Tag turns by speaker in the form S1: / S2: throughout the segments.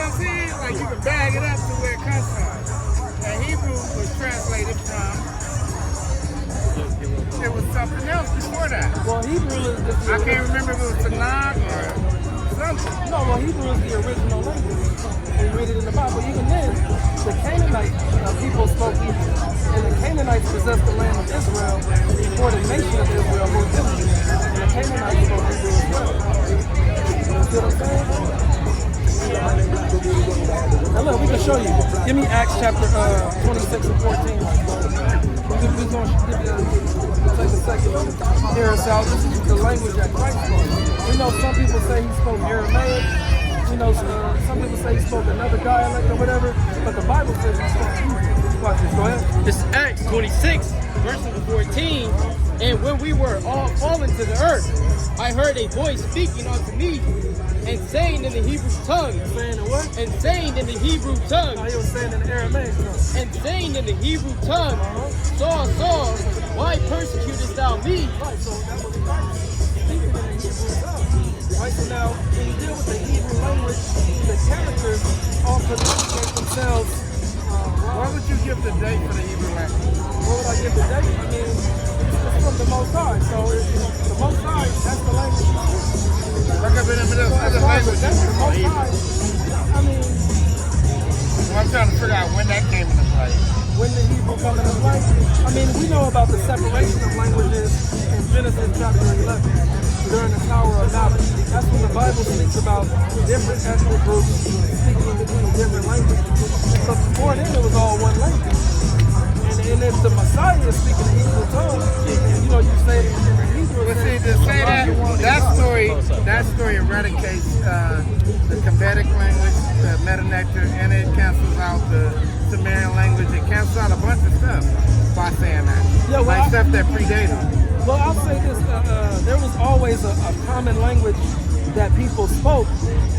S1: I'm saying? Like you can bag it up to where it comes from. And Hebrew was translated from, it was something else before that.
S2: Well, Hebrew is
S1: I can't remember if it was Tanakh or something.
S2: No, well, Hebrew is the original language. We read it in the Bible. Even then, the Canaanite people spoke Hebrew. And the Canaanites possessed the land of Israel before the nation of Israel moved in. And the Canaanites spoke Hebrew as well. You see what I'm saying? Now look, we can show you. Give me Acts chapter 26 and 14. We're going to take a second to hear us out. This is the language that Christ spoke. We know some people say he spoke Aramaic. You know, some people say he spoke another dialect or whatever. But the Bible says he spoke Hebrew. Watch this, go ahead.
S3: This is Acts 26, verse number 14. And when we were all fallen to the earth, I heard a voice speaking unto me and saying in the Hebrew tongue.
S2: Saying what?
S3: And saying in the Hebrew tongue.
S2: He was saying in the Aramaic tongue.
S3: And saying in the Hebrew tongue, Saul, Saul, why persecutest thou me?
S2: Right, so that was Christ speaking in the Hebrew tongue. Right, so now, when you deal with the Hebrew language, the characters all communicate themselves.
S1: What would you give the date for the Hebrew language?
S2: What would I give the date? I mean, it's from the Most High. So the Most High, that's the language.
S1: Look up in the other languages before Hebrew.
S2: I mean,
S1: Well, I'm trying to figure out when that came into play.
S2: when the Hebrew come into play, I mean, we know about the separation of languages in Genesis chapter 11 during the Tower of Babel. That's when the Bible speaks about different ethnic groups speaking different languages. But before then, it was all one language. And if the Messiah is speaking the Hebrew tongue, you know, you say it in the Hebrew.
S1: But see, to say that story eradicates the Kemetic language, the Meta-Nectar, and it cancels out the Sumerian language. It cancels out a bunch of stuff by saying that.
S2: Yeah, well,
S1: like stuff that predated.
S2: Well, I'll say this, there was always a common language that people spoke,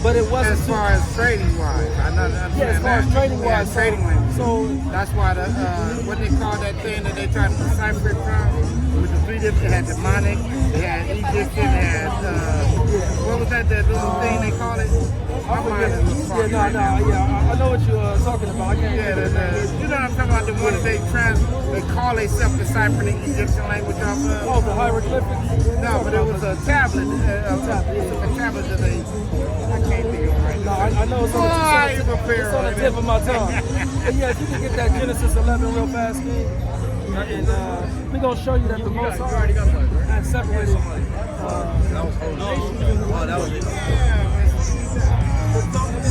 S2: but it wasn't
S1: as far as trading wise. I know that.
S2: Yeah, as far as trading wise.
S1: Trading language.
S2: So
S1: that's why the what they call that thing that they tried to decipher it from with the three different. They had demonic, they had Egyptian, they had what was that little thing they call it? My mind is
S2: I know what you're talking about. I can't
S1: you know what I'm talking about? The one that they call themselves deciphering the Egyptian language off of.
S2: Oh, the hieroglyphics?
S1: No, but it was a tablet. A tablet that they. I can't think of it right now.
S2: I know it's on the tip of my tongue. But yeah, if you can get that Genesis 11 real fast, and we're going to show you that the Most High had separated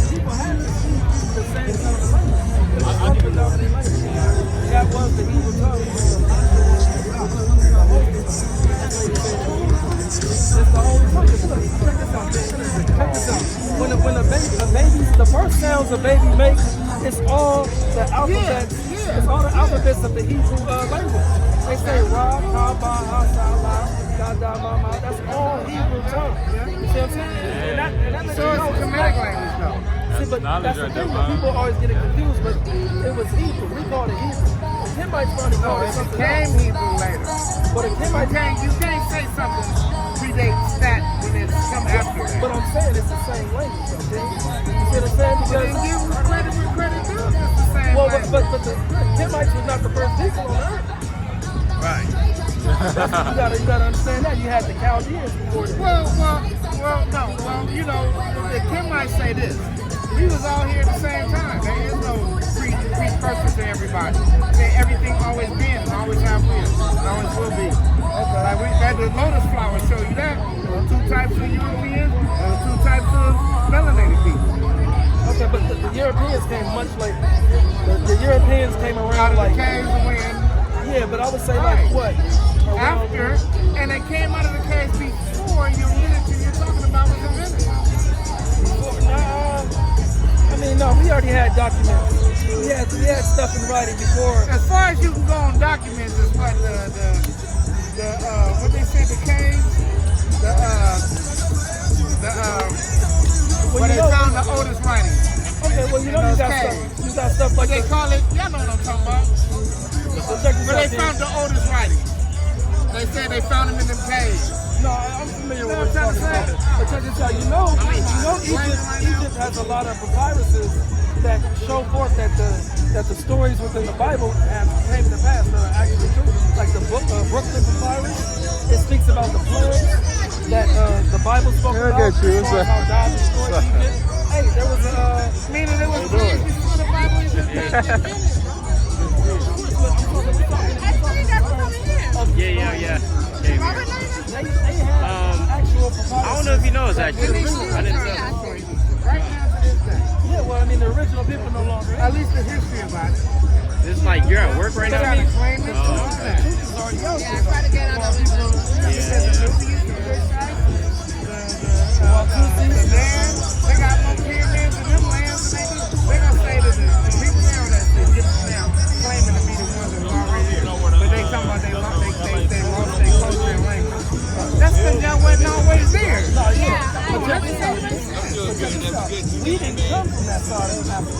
S2: people had to speak the same kind of language. That was the Hebrew tongue. It's the only tongue. Check this out. When a baby, the first sounds a baby makes, it's all the alphabets. It's all the alphabets of the Hebrew language. They say Ra, Ka, Ba, Ha, Sa, La, Da, Da, Ma, Ma. That's all Hebrew tongue. You see what I'm saying? And that
S1: so it's a Kemetic language, though.
S2: See, but that's the thing. People always get confused, but it was Hebrew. We called it Hebrew. The Kemites probably called it something else.
S1: It became Hebrew later.
S2: But the Kemites,
S1: you can't say something predates that when it's come after that.
S2: But I'm saying it's the same language, okay? You see what I'm saying? Because
S1: then give credit where credit due. It's the same language.
S2: But the Kemites was not the first people on earth.
S1: Right.
S2: You gotta understand that. You had the Chaldeans before that.
S1: Well, you know, the Kemites say this. We was all here at the same time. There is no precursor to everybody. Everything always been, and always have been, and always will be. Okay. Like the lotus flower show you that. There are two types of Europeans, and two types of melanated people.
S2: Okay, but the Europeans came much later. The Europeans came around
S1: out of
S2: like
S1: the caves when.
S2: Yeah, but I would say like what?
S1: After, and they came out of the caves before your literature you're talking about was invented.
S2: I mean, no, we already had documents. We had stuff in writing before.
S1: As far as you can go on documents is what what they said, the caves, where they found the oldest writings.
S2: Okay, well you know you got stuff like
S1: they call it. Y'all know what I'm talking about. Where they found the oldest writings. They said they found them in them caves.
S2: No, I'm familiar with what you're talking about. But check this out. You know Egypt has a lot of papyruses that show forth that the stories within the Bible have came to pass that are actually true. Like the book Brooklyn Papyrus, it speaks about the plagues that the Bible spoke about.
S4: I get you.
S2: As far as how God destroyed Egypt. Hey, there was
S1: Meaning it was plagues before the Bible even finished.
S5: Yeah. Came here.
S2: they had actual papyrus.
S5: I don't know if he knows actually. I didn't know.
S1: Right now to this day.
S2: Yeah, well, I mean, the original people no longer.
S1: At least the history about it.
S5: It's like you're at work right
S1: They
S5: now.
S1: gotta claim it.
S5: Oh,
S1: All that.
S2: Yeah,
S1: Try to get out of the they got no pyramids in them lands. They gonna say that the people down that Egyptians now claiming to be the ones that are already here. But they talking about they lost their culture and language. That's because y'all wasn't always there.
S2: We didn't come from that side of Africa.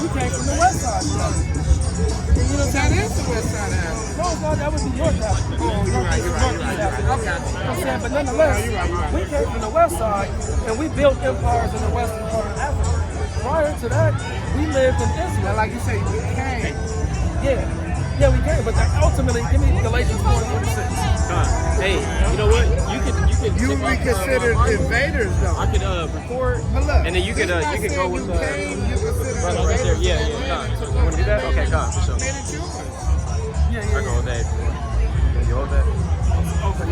S2: We came from the west side.
S1: You know, that is the west side of Africa.
S2: No, that would be North Africa.
S1: You're right.
S2: Okay. You know what I'm saying? But nonetheless, we came from the west side and we built empires in the western part of Africa. Prior to that, we lived in Israel.
S1: Now, like you say, we came.
S2: Yeah, we came. But ultimately, give me Galatians 4:46.
S5: Hey, you know what? You could
S1: You
S5: take
S1: be
S5: off,
S1: considered invaders, though.
S5: I could record,
S1: But look,
S5: and then you could go with
S1: you came, you considered
S5: brother right there.
S1: invaders.
S5: Yeah. You want to do that? Okay, come for sure.
S1: Made it yours.
S5: I go with that. You hold that?
S2: Okay.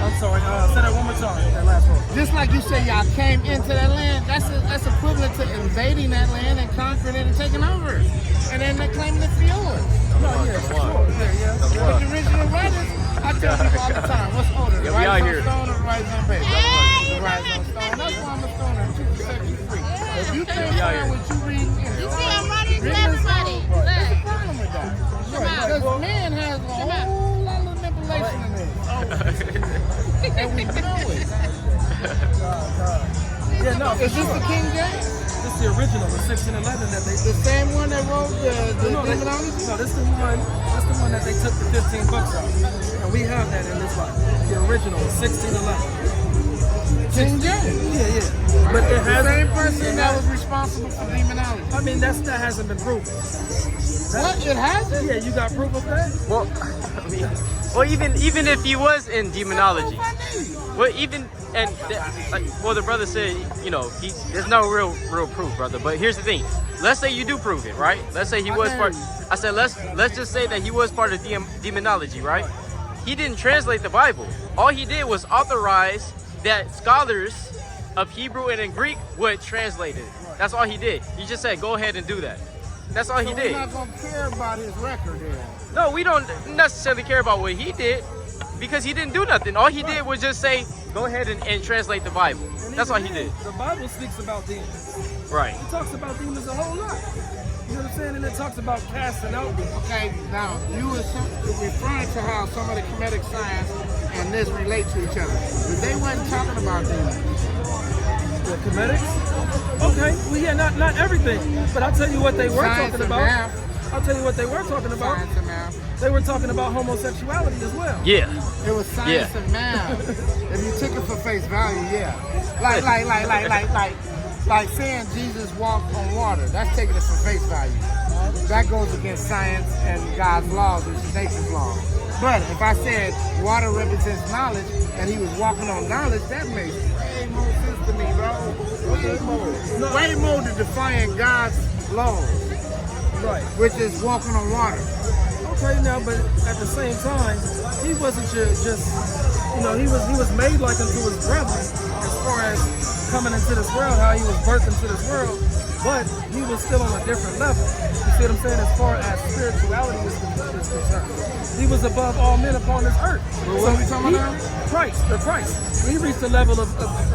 S2: I'm sorry. Say that one more time. That last one.
S1: Just like you say, y'all came into that land. That's equivalent to invading that land and conquering it and taking over, and then they're claiming it for yours.
S2: No, yeah, sure. Yeah.
S1: But the original writers, I tell people all the time, what's older, the
S5: Yeah, we out
S1: rise on
S5: here.
S1: stone or the rise on paper? The rise on stone. That's why I'm a stoner. Keep the section free. If you can't
S5: we out
S1: find
S5: here.
S1: what you reading,
S6: You see, I'm running to everybody.
S1: what's the
S6: Look.
S1: problem with that? Because man has a whole lot of manipulation in it. And we know it.
S2: Yeah, no.
S1: Is this the King James?
S2: This is the original, the 1611 that they.
S1: The same one that wrote the
S2: No,
S1: demonology?
S2: this is the one that they took the 15 books out. And we have that in this Bible. The original, 1611.
S1: King James.
S2: Yeah. But it
S1: The
S2: has
S1: same person that was responsible for demonology.
S2: I mean, that hasn't been proven.
S5: What?
S1: It hasn't?
S2: Yeah, you got proof of that?
S5: Well, I mean, well, even if he was in demonology, well, the brother said, there's no real proof, brother. But here's the thing: let's say you do prove it, right? Let's say he was part. I said let's just say that he was part of demonology, right? He didn't translate the Bible. All he did was authorize that scholars of Hebrew and in Greek would translate it. That's all he did. He just said, go ahead and do that. That's all he did.
S1: We're not going to care about his record here.
S5: No, we don't necessarily care about what he did because he didn't do nothing. All he did was just say, go ahead and translate the Bible. That's all he did.
S2: The Bible speaks about demons.
S5: Right.
S2: It talks about demons a whole lot. You know what I'm saying? And it talks about casting out demons.
S1: Okay, now, you were referring to how some of the Kemetic science and this relate to each other. But they wasn't talking about demons.
S2: The Kemetics? Okay, well, yeah, not everything. But I'll tell you what they were
S1: Science
S2: talking
S1: and
S2: about.
S1: math.
S2: I'll tell you what they were talking about.
S1: Science and math.
S2: They were talking about homosexuality as well.
S5: Yeah.
S1: It was science and math. If you took it for face value, yeah. Like saying Jesus walked on water. That's taking it for face value. That goes against science and God's laws, which is nature's law. But if I said water represents knowledge and he was walking on knowledge, that makes way more sense to me, bro. Way more to defying God's laws,
S2: Right.
S1: which is walking on water.
S2: Okay, now, but at the same time, he wasn't just he was made like unto his brethren as far as coming into this world, how he was birthed into this world, but he was still on a different level. You see what I'm saying? As far as spirituality is concerned, he was above all men upon this earth.
S1: Well, what are we talking about now?
S2: Christ. He reached the level of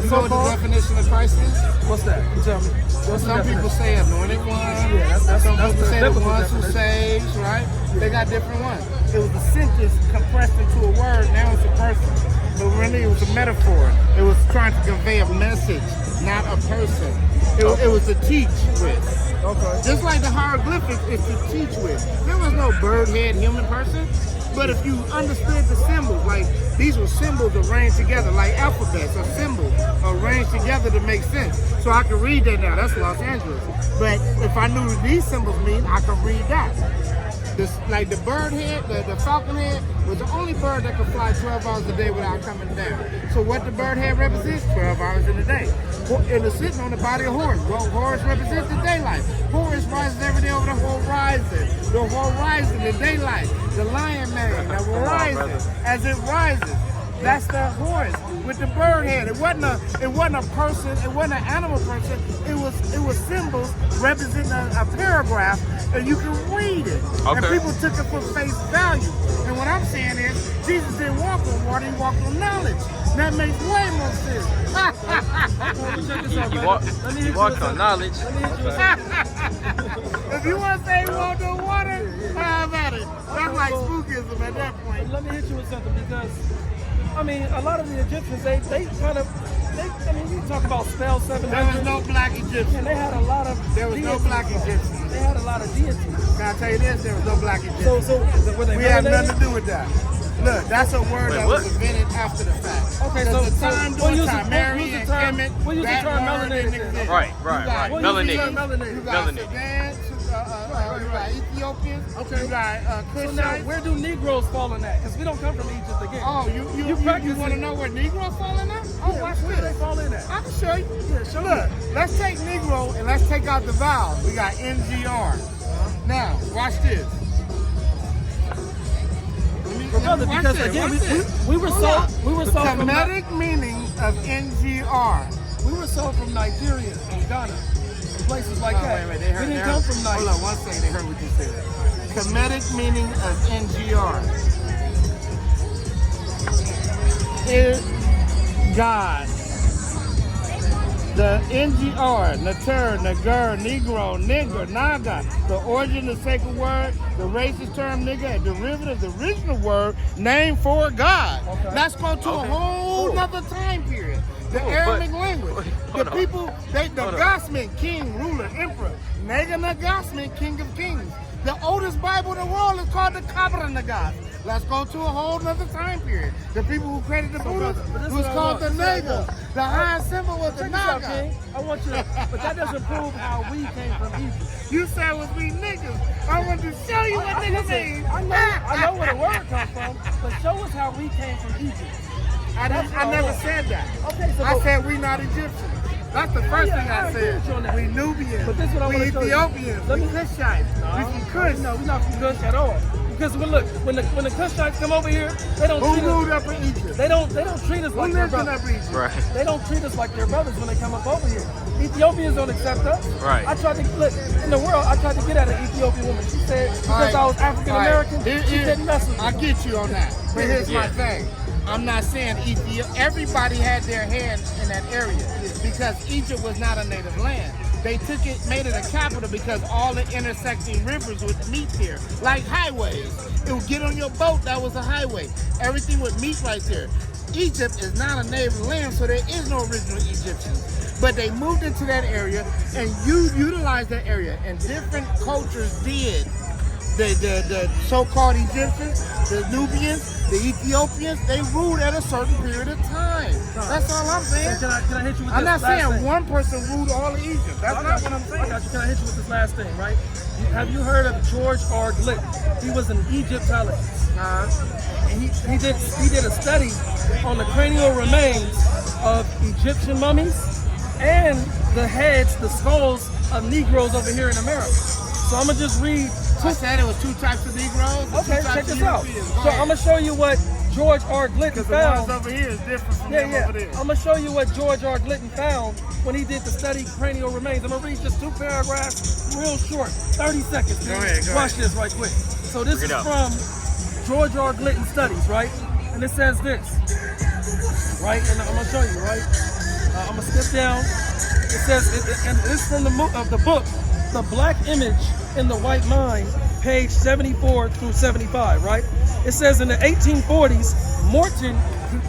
S1: You know what the definition of Christ is?
S2: what's that? You tell me. What's the
S1: Some people
S2: definition?
S1: say anointed one.
S2: Yeah, that's
S1: Some
S2: the
S1: people say the
S2: biblical
S1: ones who
S2: definition.
S1: saves, right? They got different ones. It was a sentence compressed into a word. Now it's a person. But really, it was a metaphor. It was trying to convey a message, not a person. It was to teach with.
S2: Okay.
S1: Just like the hieroglyphics is to teach with. There was no bird head human person. But if you understood the symbols, like these were symbols arranged together, like alphabets or symbols arranged together to make sense. So I can read that now. That's Los Angeles. But if I knew what these symbols mean, I could read that. This, like the bird head, the falcon head was the only bird that could fly 12 hours a day without coming down. So what the bird head represents? 12 hours in a day. And it's sitting on the body of Horus. Well, Horus represents the daylight. Horus rises every day over the horizon. The horizon, the daylight. The lion man, the horizon. As it rises. That's the Horus with the bird head. It wasn't a person. It wasn't an animal person. It was symbols representing a paragraph, and you can read it.
S5: Okay.
S1: And people took it for face value. And what I'm saying is, Jesus didn't walk on water. He walked on knowledge. That makes way more sense.
S5: He walked on knowledge.
S1: If you want to say he walked on water, how about it? That's like spookism at that point.
S2: Let me hit you with something because, I mean, a lot of the Egyptians, they you talk about spell 700.
S1: There was no black Egyptian.
S2: And they had a lot of
S1: There was no black Egyptian.
S2: They had a lot of deities.
S1: Can I tell you this? There was no black Egyptian.
S2: So were they
S1: We have
S2: melanated?
S1: nothing to do with that. Look, that's a word that was invented after the fact.
S2: Okay,
S1: There's
S2: so
S1: a time
S2: we'll
S1: during
S2: use
S1: time.
S2: the-
S1: Mary
S2: we'll use
S1: and
S2: the term-
S1: Kemet,
S2: we'll use the
S1: that
S2: term
S1: word
S2: melanated
S1: didn't
S2: then.
S1: exist.
S5: Right.
S1: You got
S5: Melanated.
S1: You got
S5: Melanated.
S1: Sudan, you got Ethiopians,
S2: Okay.
S1: you got
S2: So now,
S1: Cushites.
S2: where do Negroes fall in that? Because we don't come from Egypt again.
S1: Oh, you want to know where Negroes fall in that? Oh, watch
S2: where do they
S1: this.
S2: fall in at?
S1: I can show you.
S2: Yeah, show me.
S1: Look, let's take Negro and let's take out the vowels. We got NGR. Now, watch this.
S2: Brother,
S1: Watch
S2: because
S1: this,
S2: again,
S1: watch this.
S2: we were
S1: Hold
S2: sold,
S1: up.
S2: we were
S1: The
S2: sold from
S1: Kemetic meaning of NGR.
S2: we were sold from Nigeria and Ghana, and places like that.
S1: Wait, they heard,
S2: we
S1: they
S2: didn't
S1: heard,
S2: come from
S1: hold
S2: Nigeria.
S1: on, one second, they heard what you said. Kemetic meaning of NGR is God. The NGR, Natur, Nagur, Negro, Nigger, Naga, the origin of the sacred word, the racist term nigger, a derivative of the original word named for God.
S2: Okay.
S1: Let's go to a whole nother time period. The Aramaic language. The
S5: hold on.
S1: people, the
S5: Hold on.
S1: Gosman, king, ruler, emperor. Nega Nagasman, king of kings. The oldest Bible in the world is called the Kabbalah Nagas. Let's go to a whole nother time period. The people who created the Buddha
S2: but this is
S1: was
S2: what I
S1: called the
S2: want.
S1: Nega. The high symbol was the
S2: Check this out,
S1: Naga.
S2: King. I want you to, but that doesn't prove how we came from Egypt.
S1: You said it was we niggas. I want to show you what niggas
S2: Listen,
S1: mean.
S2: I know where the word comes from, but show us how we came from Egypt.
S1: I never said that.
S2: Okay, so
S1: I said we not Egyptians. That's the first thing I
S2: agree with you on
S1: said.
S2: that.
S1: We Nubians.
S2: But this is what I
S1: we
S2: want to show you.
S1: Ethiopians.
S2: Let
S1: We
S2: me-
S1: Cushites. We from Kush.
S2: No, we're not from Kush at all. Because look, when the Cushites come over here, they don't
S1: Who
S2: treat
S1: ruled
S2: us.
S1: up in Egypt?
S2: They don't treat us
S1: Who
S2: like their
S1: lived in
S2: brothers.
S1: up Egypt?
S5: Right.
S2: They don't treat us like their brothers when they come up over here. Ethiopians don't accept us.
S5: Right.
S2: I tried to look in the world. I tried to get at an Ethiopian woman. She said because I was African American, she didn't mess with me.
S1: I get you on that. But here's my
S5: Yeah.
S1: thing. I'm not saying Ethiopia. Everybody had their hand in that area because Egypt was not a native land. They took it, made it a capital because all the intersecting rivers would meet here, like highways. It would get on your boat, that was a highway. Everything would meet right there. Egypt is not a native land, so there is no original Egyptians. But they moved into that area and you utilized that area, and different cultures did. The so-called Egyptians, the Nubians, the Ethiopians, they ruled at a certain period of time. That's all I'm saying.
S2: Can I hit you with
S1: I'm
S2: this
S1: not
S2: last
S1: saying
S2: thing?
S1: one person ruled all of Egypt. That's not what I'm
S2: I
S1: saying.
S2: got you. Can I hit you with this last thing, right? Have you heard of George R. Glick? He was an Egyptologist. And he did a study on the cranial remains of Egyptian mummies and the heads, the skulls of Negroes over here in America. So I'm gonna just read.
S1: I said it was two types of Negroes.
S2: Okay,
S1: two types
S2: check
S1: of
S2: this out.
S1: Europeans.
S2: So I'm gonna show you what George R. Glidden
S1: Because the ones
S2: found.
S1: over here is different from them over there.
S2: I'm gonna show you what George R. Glidden found when he did the study cranial remains. I'm gonna read just 2 paragraphs, real short, 30 seconds.
S1: Go ahead, go
S2: Watch
S1: ahead.
S2: this right quick. So this
S5: Bring
S2: is
S5: it up.
S2: from George R. Glidden studies, right? And it says this, right? And I'm gonna show you, right? I'm gonna skip down. It says, and this is from the book, The Black Image in the White Mind, page 74 through 75, right? It says in the 1840s, Morton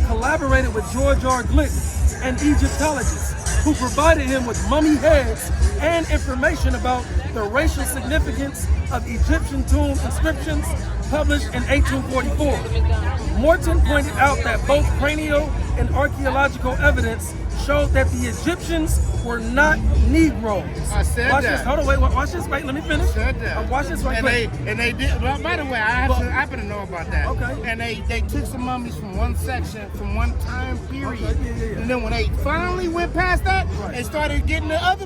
S2: collaborated with George R. Glidden, an Egyptologist, who provided him with mummy heads and information about the racial significance of Egyptian tomb inscriptions published in 1844. Morton pointed out that both cranial and archaeological evidence showed that the Egyptians were not Negroes.
S1: I said
S2: watch
S1: that.
S2: This. Hold on, wait, watch this. Wait, let me finish.
S1: I said that.
S2: Watch this right quick.
S1: And they did. Well, by the way, I happen to know about that.
S2: Okay.
S1: And they took some mummies from one section, from one time period.
S2: Okay, yeah.
S1: And then when they finally went past that
S2: Right.
S1: and started getting the other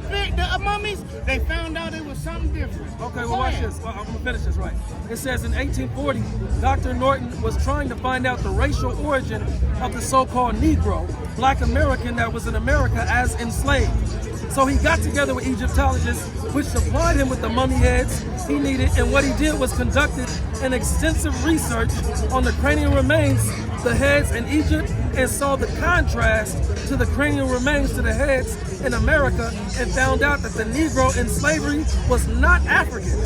S1: mummies, they found out it was something different.
S2: Okay, well watch this. Well, I'm gonna finish this right. It says in 1840, Dr. Norton was trying to find out the racial origin of the so-called Negro, Black American that was in America as enslaved. So he got together with Egyptologists, which supplied him with the mummy heads he needed, and what he did was conducted an extensive research on the cranial remains, the heads in Egypt, and saw the contrast to the cranial remains to the heads in America, and found out that the Negro in slavery was not African.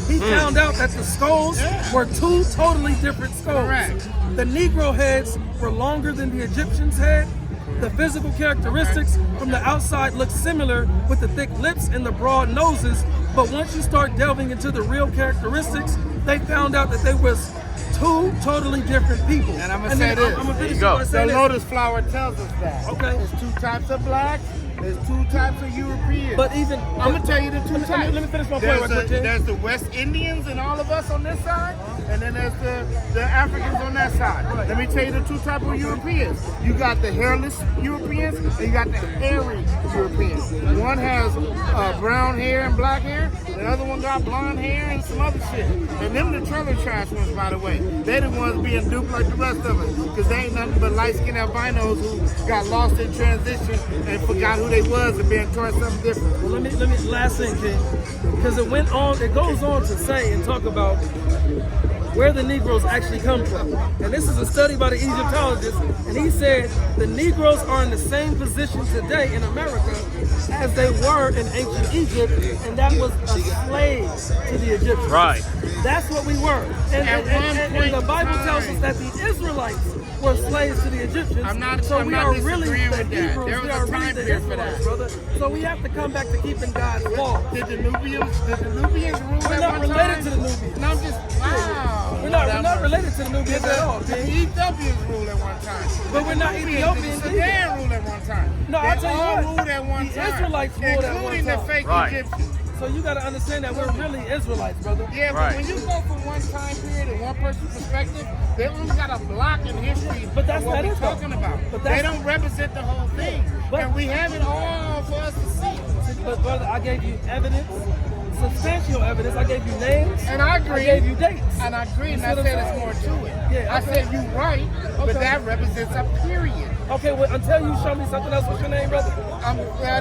S2: He found out that the skulls were two totally different skulls.
S1: Correct.
S2: The Negro heads were longer than the Egyptian's head. The physical characteristics from the outside look similar with the thick lips and the broad noses, but once you start delving into the real characteristics, they found out that they was two totally different people.
S1: And I'm gonna say this.
S2: I'm gonna finish
S5: There you
S2: by
S5: go.
S2: saying
S1: The
S2: this.
S1: lotus flower tells us that.
S2: Okay.
S1: There's two types of blacks. There's two types of Europeans.
S2: But even
S1: I'm gonna tell you the two types.
S2: Let me finish my point
S1: There's
S2: right quick, Ken.
S1: there's the West Indians and all of us on this side, and then there's the Africans on that side. Let me tell you the two types of Europeans. You got the hairless Europeans and you got the hairy Europeans. One has brown hair and black hair. The other one got blonde hair and some other shit. And them the trailer trash ones, by the way. They the ones being duped like the rest of us, because they ain't nothing but light-skinned albinos who got lost in transition and forgot who they was and being taught something different.
S2: Well, let me last thing, King, because it goes on to say and talk about where the Negroes actually come from. And this is a study by the Egyptologist, and he said the Negroes are in the same position today in America as they were in ancient Egypt, and that was a slave to the Egyptians.
S5: Right.
S2: That's what we were. And the Bible
S1: in
S2: tells us
S1: time.
S2: that the Israelites were slaves to the Egyptians.
S1: I'm not
S2: we are really
S1: disagreeing
S2: the
S1: with that.
S2: Hebrews.
S1: There was
S2: We
S1: a
S2: are
S1: time
S2: really the
S1: period for
S2: Israelites,
S1: that.
S2: brother. So we have to come back to keeping God's law.
S1: Did the Nubians rule
S2: We're
S1: at
S2: not
S1: one
S2: related
S1: time?
S2: to the Nubians.
S1: No, I'm just, wow.
S2: We're not related to the Nubians at all,
S1: The
S2: King.
S1: Ethiopians ruled at one time.
S2: But we're not Ethiopians
S1: The
S2: either.
S1: Sudan ruled at one time.
S2: No,
S1: they
S2: I'll tell you
S1: all
S2: what,
S1: ruled at one
S2: the
S1: time.
S2: Israelites ruled at one
S1: including the
S2: time.
S1: fake
S5: Right.
S1: Egyptians.
S2: So you got to understand that we're really Israelites, brother.
S1: Yeah, but
S5: Right.
S1: when you go from one time period and one person's perspective, they only got a block in history
S2: But that's
S1: of what
S2: not
S1: we're
S2: it, though.
S1: talking about.
S2: But
S1: They
S2: that's-
S1: don't represent the whole thing.
S2: But-
S1: and we have it all for us to see.
S2: But brother, I gave you evidence, substantial evidence. I gave you names.
S1: And I agree.
S2: I gave you dates.
S1: And I agree, and
S2: You
S1: I
S2: see what
S1: said
S2: I'm
S1: it's
S2: saying?
S1: more to it.
S2: Yeah,
S1: I
S2: okay.
S1: said you're right, but
S2: Okay.
S1: that represents a period.
S2: Okay, well, until you show me something else, what's your name, brother?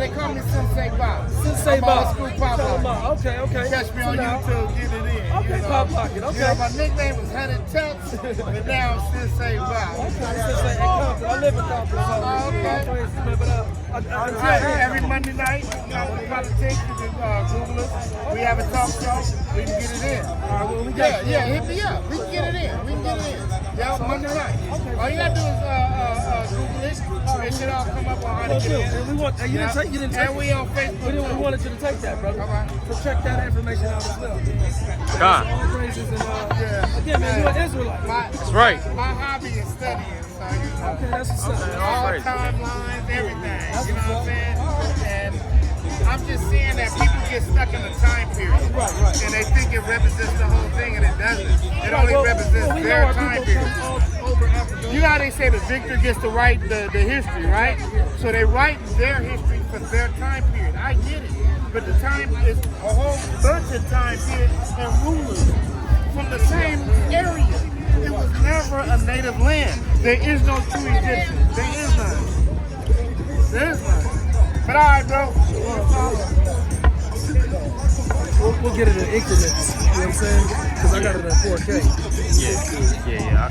S1: They call me Sensei Bob.
S2: Sensei
S1: I'm
S2: Bob.
S1: old school Pop Lock.
S2: Shalamah. Okay.
S1: Catch me
S2: So
S1: on
S2: now-
S1: YouTube, get it in.
S2: Okay,
S1: you know.
S2: Pop Locket, okay.
S1: You know, my nickname was Headed Tucks, but now I'm Sensei Bob.
S2: Okay, Sensei in Compton. I live in Compton, so
S1: okay.
S2: until
S1: Every Monday night, with politics, you can Google us. We have a talk show. We can get it in. Hit me up. We can get it in. Yeah, Monday night. All you gotta do is Google it. It should all come up on how to get in.
S2: And we want, and you didn't take,
S1: And we on Facebook.
S2: we wanted you to take that, brother.
S1: Okay.
S2: So check that information out as well.
S5: God.
S2: All praises and
S1: Yeah.
S2: again, man, you're an Israelite.
S5: That's right.
S1: My hobby is studying, so you know.
S2: Okay, that's what's up.
S1: All
S5: Praise.
S1: timelines, everything. You know what I'm saying? And I'm just saying that people get stuck in a time period.
S2: Right.
S1: And they think it represents the whole thing, and it doesn't. It only represents
S2: we know
S1: their
S2: our
S1: time
S2: people
S1: period.
S2: from all over Africa.
S1: You know how they say the victor gets to write the history, right? So they write their history for their time period. I get it. But the time is a whole bunch of time periods and rulers from the same area. It was never a native land. There is no true Egyptian. There is none. There is none. But all right, bro.
S2: We'll get it in increments. You know what I'm saying? Because I got it in 4K.
S5: Yeah.